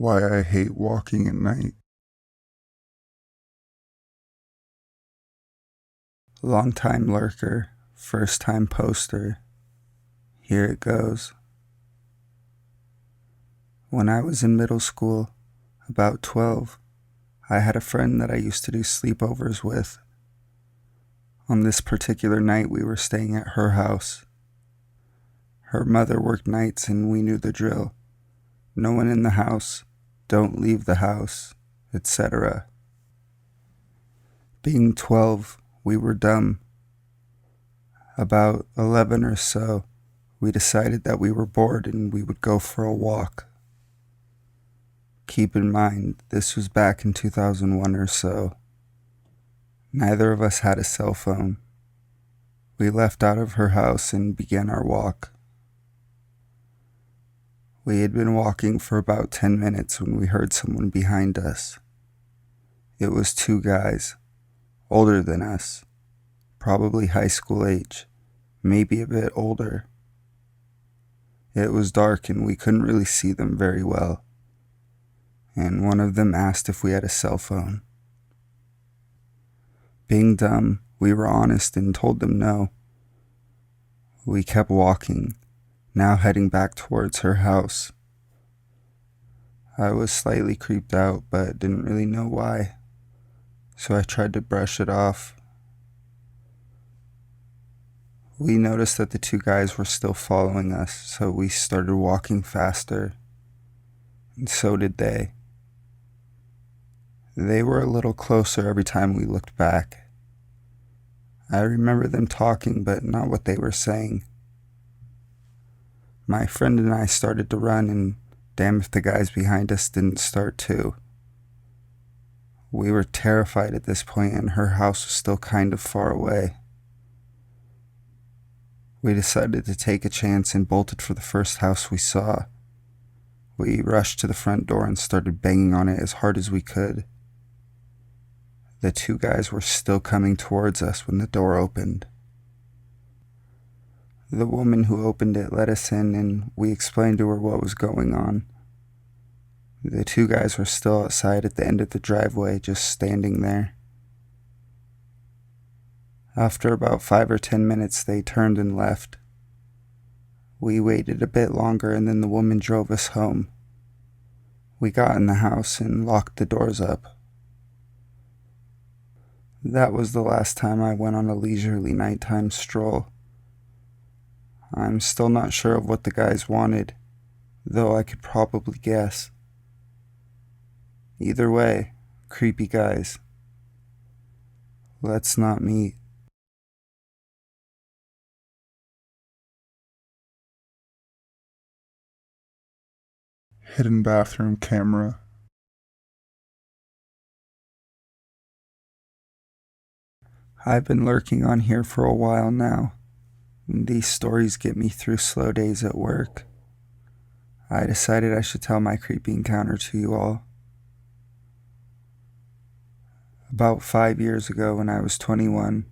Why I hate walking at night. Long-time lurker, first-time poster. Here it goes. When I was in middle school, about 12, I had a friend that I used to do sleepovers with. On this particular night, we were staying at her house. Her mother worked nights and we knew the drill. No one in the house, don't leave the house, etc. Being 12, we were dumb. About 11 or so, we decided that we were bored and we would go for a walk. Keep in mind, this was back in 2001 or so. Neither of us had a cell phone. We left out of her house and began our walk. We had been walking for about 10 minutes when we heard someone behind us. It was two guys, older than us, probably high school age, maybe a bit older. It was dark and we couldn't really see them very well, and one of them asked if we had a cell phone. Being dumb, we were honest and told them no. We kept walking, now heading back towards her house. I was slightly creeped out, but didn't really know why, so I tried to brush it off. We noticed that the two guys were still following us, so we started walking faster, and so did they. They were a little closer every time we looked back. I remember them talking, but not what they were saying. My friend and I started to run, and damn if the guys behind us didn't start too. We were terrified at this point, and her house was still kind of far away. We decided to take a chance and bolted for the first house we saw. We rushed to the front door and started banging on it as hard as we could. The two guys were still coming towards us when the door opened. The woman who opened it let us in and we explained to her what was going on. The two guys were still outside at the end of the driveway, just standing there. After about 5 or 10 minutes, they turned and left. We waited a bit longer and then the woman drove us home. We got in the house and locked the doors up. That was the last time I went on a leisurely nighttime stroll. I'm still not sure of what the guys wanted, though I could probably guess. Either way, creepy guys. Let's not meet. Hidden bathroom camera. I've been lurking on here for a while now. These stories get me through slow days at work. I decided I should tell my creepy encounter to you all. About 5 years ago when I was 21,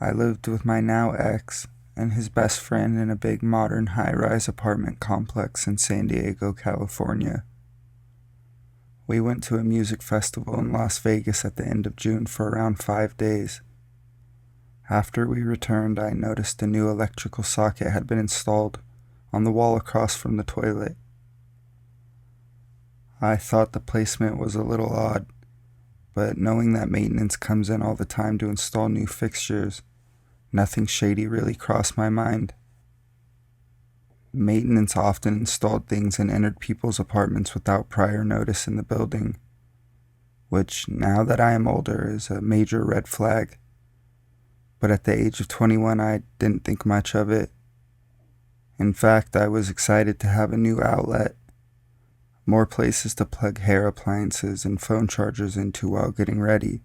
I lived with my now ex and his best friend in a big modern high-rise apartment complex in San Diego, California. We went to a music festival in Las Vegas at the end of June for around 5 days. After we returned, I noticed a new electrical socket had been installed on the wall across from the toilet. I thought the placement was a little odd, but knowing that maintenance comes in all the time to install new fixtures, nothing shady really crossed my mind. Maintenance often installed things and entered people's apartments without prior notice in the building, which, now that I am older, is a major red flag. But at the age of 21, I didn't think much of it. In fact, I was excited to have a new outlet, more places to plug hair appliances and phone chargers into while getting ready.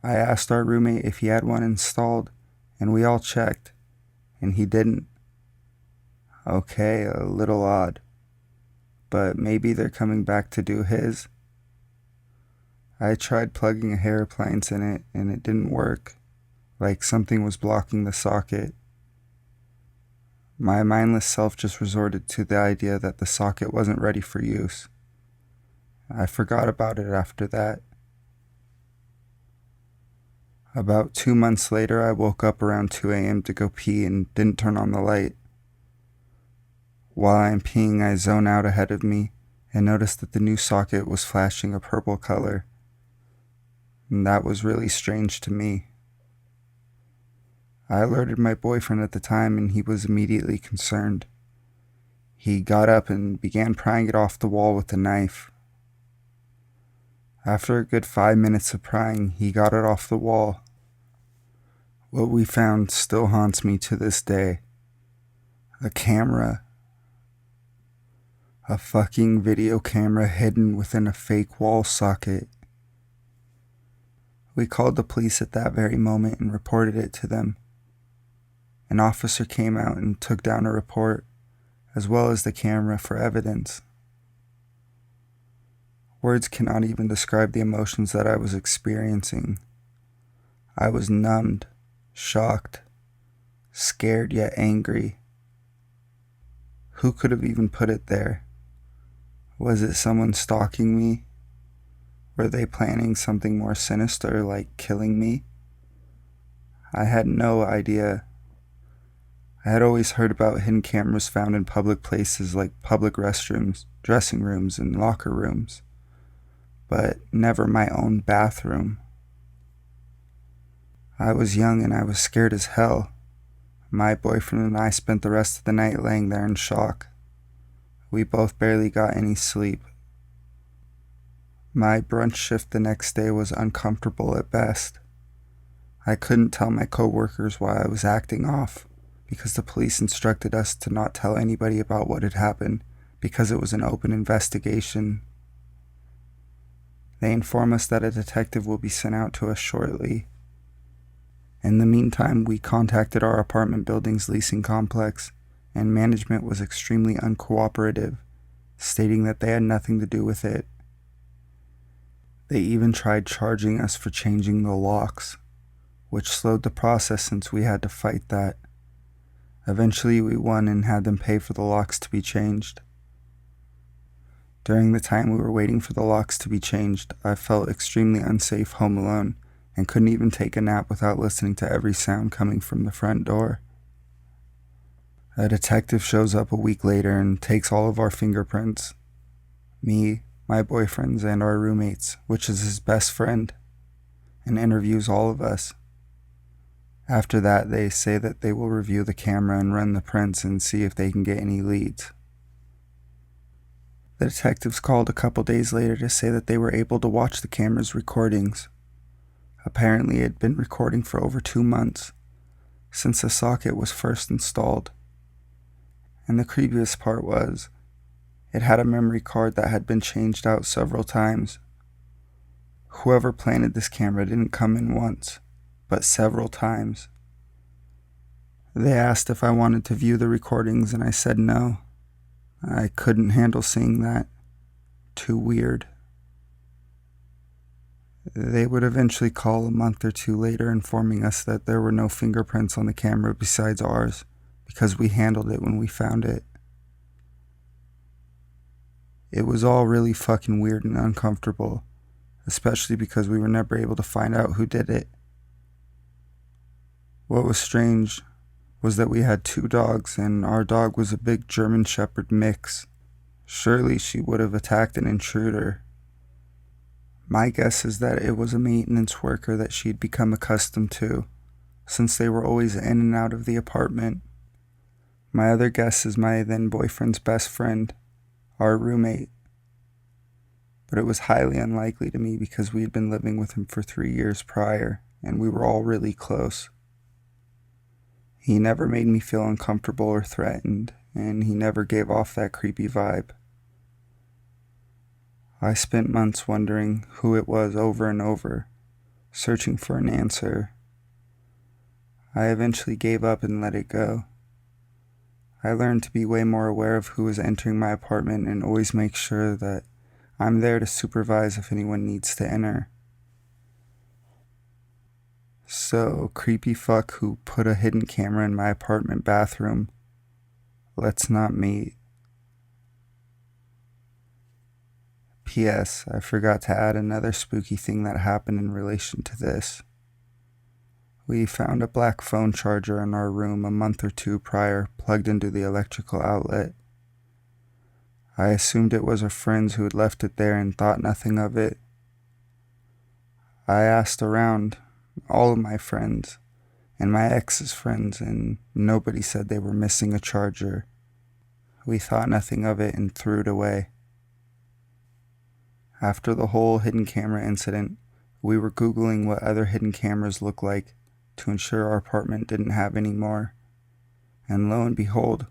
I asked our roommate if he had one installed, and we all checked, and he didn't. Okay, a little odd, but maybe they're coming back to do his. I tried plugging a hair appliance in it, and it didn't work, like something was blocking the socket. My mindless self just resorted to the idea that the socket wasn't ready for use, I forgot about it after that. About 2 months later, I woke up around 2 a.m. to go pee and didn't turn on the light. While I'm peeing, I zone out ahead of me and noticed that the new socket was flashing a purple color. And that was really strange to me. I alerted my boyfriend at the time and he was immediately concerned. He got up and began prying it off the wall with a knife. After a good 5 minutes of prying, he got it off the wall. What we found still haunts me to this day. A camera. A fucking video camera hidden within a fake wall socket. We called the police at that very moment and reported it to them. An officer came out and took down a report, as well as the camera for evidence. Words cannot even describe the emotions that I was experiencing. I was numbed, shocked, scared yet angry. Who could have even put it there? Was it someone stalking me? Were they planning something more sinister, like killing me? I had no idea. I had always heard about hidden cameras found in public places like public restrooms, dressing rooms, and locker rooms, but never my own bathroom. I was young and I was scared as hell. My boyfriend and I spent the rest of the night laying there in shock. We both barely got any sleep. My brunch shift the next day was uncomfortable at best. I couldn't tell my coworkers why I was acting off, because the police instructed us to not tell anybody about what had happened, because it was an open investigation. They inform us that a detective will be sent out to us shortly. In the meantime, we contacted our apartment building's leasing complex, and management was extremely uncooperative, stating that they had nothing to do with it. They even tried charging us for changing the locks, which slowed the process since we had to fight that. Eventually we won and had them pay for the locks to be changed. During the time we were waiting for the locks to be changed, I felt extremely unsafe home alone and couldn't even take a nap without listening to every sound coming from the front door. A detective shows up a week later and takes all of our fingerprints. Me, my boyfriends, and our roommates, which is his best friend, and interviews all of us. After that, they say that they will review the camera and run the prints and see if they can get any leads. The detectives called a couple days later to say that they were able to watch the camera's recordings. Apparently, it had been recording for over 2 months, since the socket was first installed. And the creepiest part was, it had a memory card that had been changed out several times. Whoever planted this camera didn't come in once, but several times. They asked if I wanted to view the recordings and I said no. I couldn't handle seeing that. Too weird. They would eventually call a month or two later informing us that there were no fingerprints on the camera besides ours, because we handled it when we found it. It was all really fucking weird and uncomfortable, especially because we were never able to find out who did it. What was strange was that we had 2 dogs and our dog was a big German Shepherd mix. Surely she would have attacked an intruder. My guess is that it was a maintenance worker that she'd become accustomed to, since they were always in and out of the apartment. My other guess is my then boyfriend's best friend, our roommate. But it was highly unlikely to me because we had been living with him for 3 years prior, and we were all really close. He never made me feel uncomfortable or threatened, and he never gave off that creepy vibe. I spent months wondering who it was over and over, searching for an answer. I eventually gave up and let it go. I learned to be way more aware of who was entering my apartment and always make sure that I'm there to supervise if anyone needs to enter. So, creepy fuck who put a hidden camera in my apartment bathroom, let's not meet. P.S. I forgot to add another spooky thing that happened in relation to this. We found a black phone charger in our room a month or two prior, plugged into the electrical outlet. I assumed it was a friend's who had left it there and thought nothing of it. I asked around, all of my friends, and my ex's friends, and nobody said they were missing a charger. We thought nothing of it and threw it away. After the whole hidden camera incident, we were Googling what other hidden cameras look like to ensure our apartment didn't have any more. And lo and behold,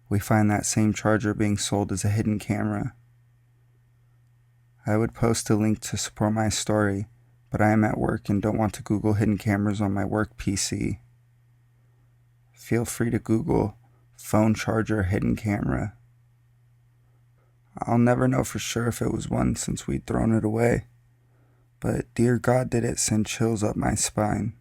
we find that same charger being sold as a hidden camera. I would post a link to support my story, but I am at work and don't want to Google hidden cameras on my work PC. Feel free to Google phone charger hidden camera. I'll never know for sure if it was one since we'd thrown it away, but dear God did it send chills up my spine.